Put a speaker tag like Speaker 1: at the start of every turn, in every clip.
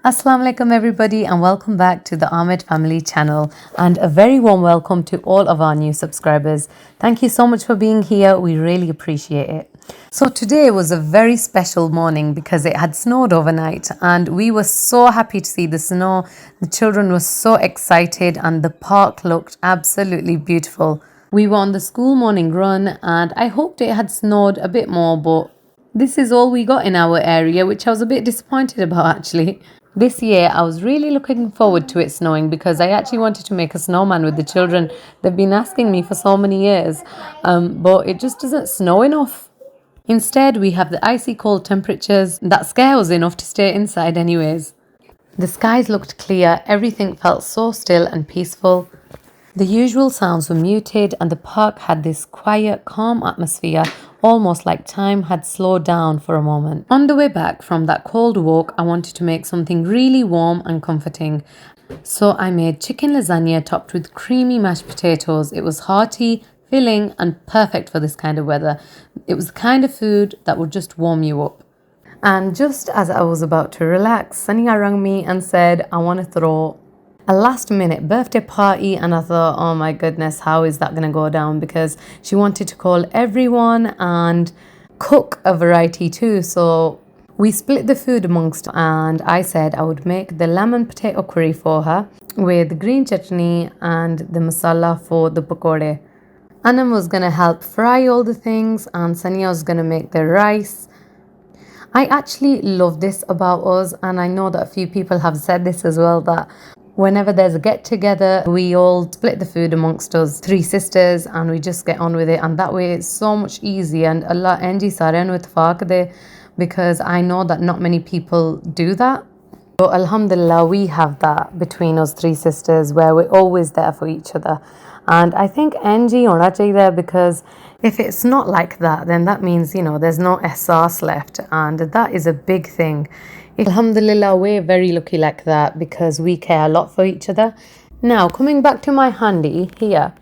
Speaker 1: Assalamu alaikum everybody and welcome back to the Ahmed family channel and a very warm welcome to all of our new subscribers. Thank you so much for being here. We really appreciate it. So today was a very special morning because it had snowed overnight and we were so happy to see the snow. The children were so excited and the park looked absolutely beautiful. We were on the school morning run and I hoped it had snowed a bit more, but this is all we got in our area, which I was a bit disappointed about actually. This year, I was really looking forward to it snowing because I actually wanted to make a snowman with the children. They've been asking me for so many years, but it just doesn't snow enough. Instead, we have the icy cold temperatures that scare us enough to stay inside anyways. The skies looked clear, everything felt so still and peaceful. The usual sounds were muted and the park had this quiet, calm atmosphere, almost like time had slowed down for a moment. On the way back from that cold walk, I wanted to make something really warm and comforting. So I made chicken lasagna topped with creamy mashed potatoes. It was hearty, filling and perfect for this kind of weather. It was the kind of food that would just warm you up. And just as I was about to relax, Sania rang me and said, I want to throw a last minute birthday party, and I thought, oh my goodness, how is that going to go down? Because she wanted to call everyone and cook a variety too. So we split the food amongst, and I said I would make the lemon potato curry for her with green chutney and the masala for the pakoray. Anam was going to help fry all the things and Sania was going to make the rice. I actually love this about us, and I know that a few people have said this as well, that whenever there's a get together, we all split the food amongst us three sisters and we just get on with it, and that way it's so much easier. And Allah enji sareyan with faaqde, because I know that not many people do that. So alhamdulillah, we have that between us three sisters where we're always there for each other. And I think enji hona chahiye, because if it's not like that, then that means, there's no ihsas left, and that is a big thing. Alhamdulillah, we're very lucky like that because we care a lot for each other. Now, coming back to my handi here,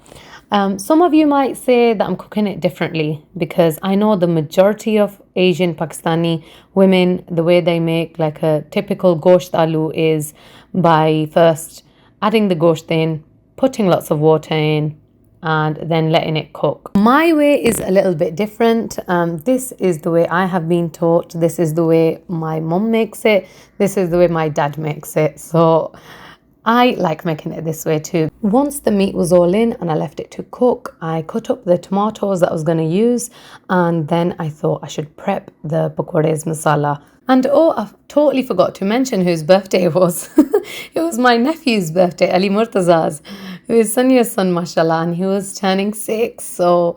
Speaker 1: some of you might say that I'm cooking it differently because I know the majority of Asian Pakistani women, the way they make like a typical gosht aloo is by first adding the gosht in, putting lots of water in, and then letting it cook. My way is a little bit different. This is the way I have been taught. This is the way my mum makes it. This is the way my dad makes it. So I like making it this way too. Once the meat was all in and I left it to cook, I cut up the tomatoes that I was going to use, and then I thought I should prep the pakoray's masala. And I totally forgot to mention whose birthday it was. It was my nephew's birthday, Ali Murtaza's, who is Sania's son, mashallah, and he was turning 6. So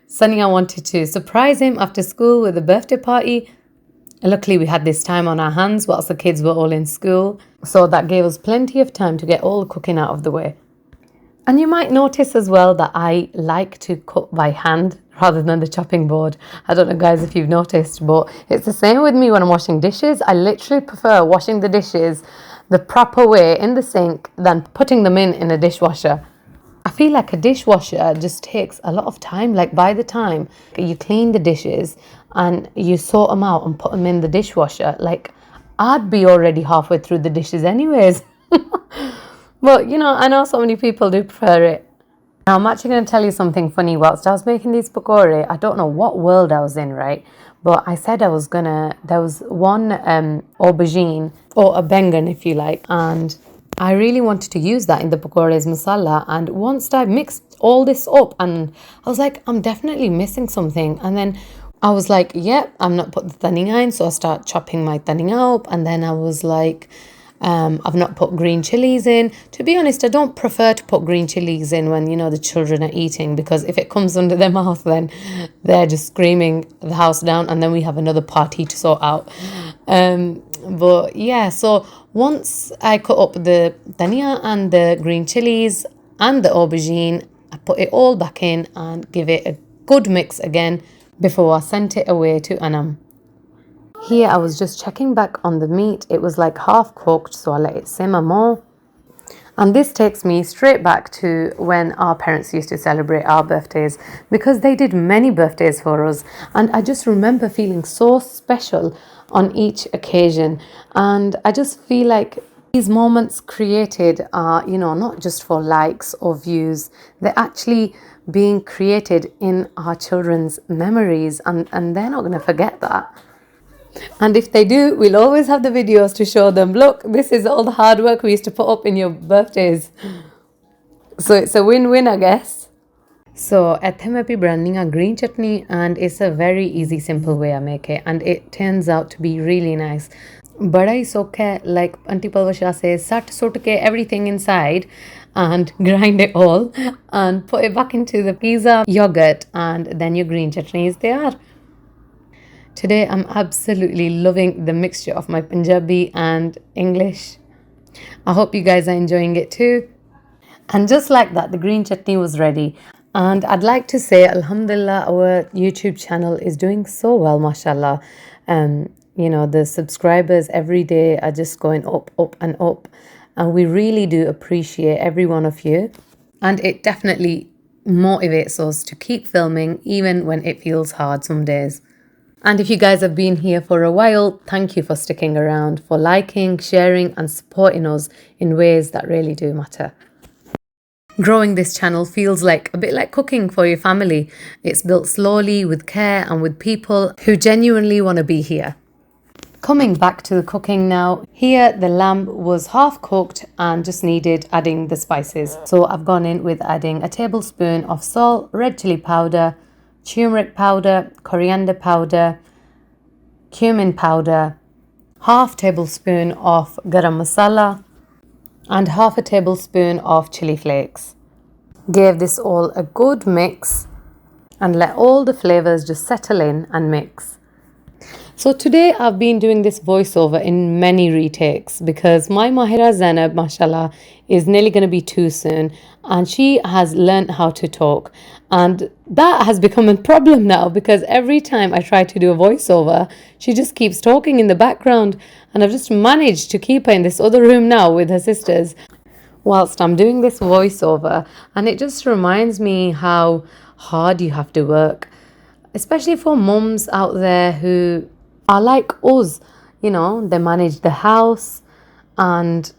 Speaker 1: Sania wanted to surprise him after school with a birthday party. Luckily, we had this time on our hands whilst the kids were all in school. So that gave us plenty of time to get all the cooking out of the way. And you might notice as well that I like to cook by hand rather than the chopping board. I don't know, guys, if you've noticed, but it's the same with me when I'm washing dishes. I literally prefer washing the dishes the proper way in the sink than putting them in a dishwasher. I feel like a dishwasher just takes a lot of time. Like by the time you clean the dishes and you sort them out and put them in the dishwasher, like I'd be already halfway through the dishes anyways. But I know so many people do prefer it. Now I'm actually going to tell you something funny. Whilst I was making these pakoray, I don't know what world I was in, right? But I said there was one aubergine, or a bengan if you like, and I really wanted to use that in the pakoray's masala. And once I mixed all this up, and I was like, I'm definitely missing something. And then I was like, yep, I'm not put the dhania in, so I start chopping my dhania up. And then I was like, I've not put green chilies in. To be honest, I don't prefer to put green chilies in when the children are eating, because if it comes under their mouth, then they're just screaming the house down, and then we have another party to sort out. But yeah, so once I cut up the dhania and the green chilies and the aubergine, I put it all back in and give it a good mix again before I sent it away to Anam. Here I was just checking back on the meat. It was like half cooked, so I let it simmer more. And this takes me straight back to when our parents used to celebrate our birthdays, because they did many birthdays for us. And I just remember feeling so special on each occasion. And I just feel like these moments created are, not just for likes or views, they're actually being created in our children's memories, and they're not going to forget that. And if they do, we'll always have the videos to show them, look, this is all the hard work we used to put up in your birthdays. So it's a win-win, I guess. So at मैं भी branding a green chutney, and it's a very easy, simple way I make it, and it turns out to be really nice. बड़ा ही सौखा है, like Auntie Palvasha says, sat sut ke everything inside and grind it all and put it back into the pizza yogurt, and then your green chutney is there. Today I'm absolutely loving the mixture of my Punjabi and English. I hope you guys are enjoying it too. And just like that, the green chutney was ready. And I'd like to say, Alhamdulillah, our YouTube channel is doing so well, mashallah. The subscribers every day are just going up, up and up. And we really do appreciate every one of you. And it definitely motivates us to keep filming, even when it feels hard some days. And if you guys have been here for a while, thank you for sticking around, for liking, sharing, and supporting us in ways that really do matter. Growing this channel feels like a bit like cooking for your family. It's built slowly, with care, and with people who genuinely want to be here. Coming back to the cooking now, here the lamb was half cooked and just needed adding the spices. So I've gone in with adding a tablespoon of salt, red chili powder, turmeric powder, coriander powder, cumin powder, half tablespoon of garam masala, and half a tablespoon of chili flakes. Gave this all a good mix and let all the flavors just settle in and mix. So today I've been doing this voiceover in many retakes because my Mahira Zainab, mashallah, is nearly going to be 2 soon, and she has learned how to talk. And that has become a problem now because every time I try to do a voiceover, she just keeps talking in the background, and I've just managed to keep her in this other room now with her sisters whilst I'm doing this voiceover. And it just reminds me how hard you have to work, especially for mums out there who are like us. They manage the house and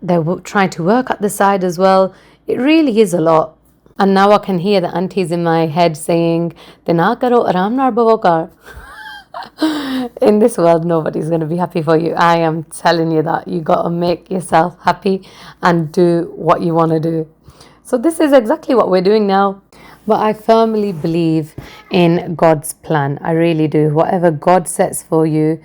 Speaker 1: they're trying to work at the side as well. It really is a lot. And now I can hear the aunties in my head saying, "Dena karo aram nar bavo kar." In this world, nobody's going to be happy for you. I am telling you that. You got to make yourself happy and do what you want to do. So this is exactly what we're doing now. But I firmly believe in God's plan. I really do. Whatever God sets for you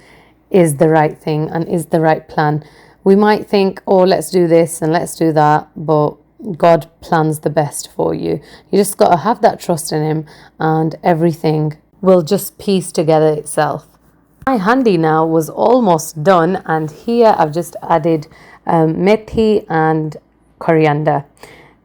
Speaker 1: is the right thing and is the right plan. We might think, oh, let's do this and let's do that, but God plans the best for you. You just got to have that trust in Him, and everything will just piece together itself. My handi now was almost done, and here I've just added methi and coriander.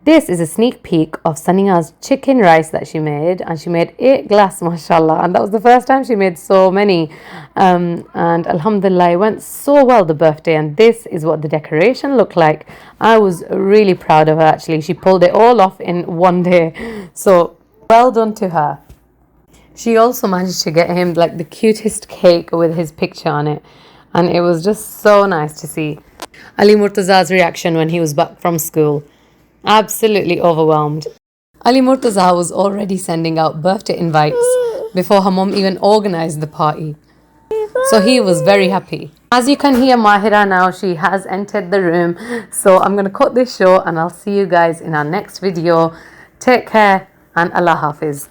Speaker 1: This is a sneak peek of Sania's chicken rice that she made, and she made 8 glass, mashallah, and that was the first time she made so many. And alhamdulillah, it went so well, the birthday, and this is what the decoration looked like. I was really proud of her, actually. She pulled it all off in one day, so well done to her. She also managed to get him like the cutest cake with his picture on it, and it was just so nice to see. Ali Murtaza's reaction when he was back from school. Absolutely overwhelmed. Ali Murtaza was already sending out birthday invites before her mum even organised the party. So he was very happy. As you can hear Mahira now, she has entered the room. So I'm going to cut this short and I'll see you guys in our next video. Take care and Allah Hafiz.